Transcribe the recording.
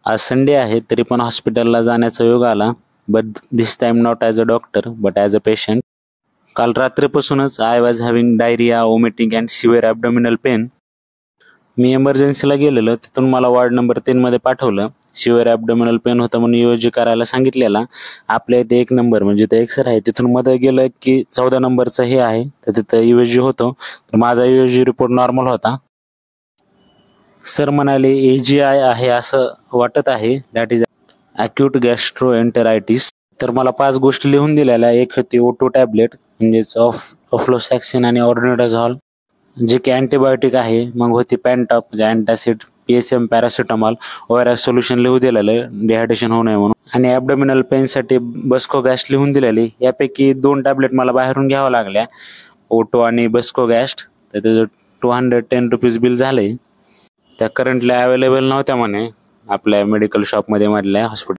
आज संडे आहे तरी पण हॉस्पिटलला जाण्याचा योग आला. But this time not as a doctor but as a patient. काल रात्रीपासूनच I was having diarrhoea, vomiting and severe abdominal pain. मी एमर्जन्सीला गेलेलो, तिथून मला वॉर्ड नंबर 3 मध्ये पाठवलं. सिव्हिअर ॲबडोमिनल पेन होता म्हणून ईओजी करायला सांगितलेला. आपल्या इथे 1 नंबर म्हणजे ते एक्सरे आहे, तिथून मध्ये गेलं की 14 नंबरचं हे आहे, तर तिथं ईओजी होतो. तर माझा ईओजी रिपोर्ट नॉर्मल होता. सर म्हणाले AGI आहे असं वाटत आहे, दॅट इज अॅक्यूट गॅस्ट्रोएंटेरायटिस. तर मला 5 गोष्टी लिहून दिलेल्या. एक होती O2 टॅबलेट म्हणजेच ऑफ्लोसॅक्सिन आणि ऑर्निडाझॉल जे की अँटीबायोटिक आहे. मग होती पॅन्टॉप म्हणजे antacid, PSM paracetamol, ORS solution लिहून दिलेलं डिहायड्रेशन होऊ नये म्हणून. आणि ॲबडोमिनल पेनसाठी बस्कोगॅस्ट लिहून दिलेली. यापैकी 2 टॅबलेट मला बाहेरून घ्यावं लागल्या, O2 आणि बस्कोगॅस्ट. तर त्याचं 210 रुपीज बिल झाले. त्या करंटली अवेलेबल नव्हत्या म्हणे आपल्या मेडिकल शॉपमध्ये मधल्या हॉस्पिटल.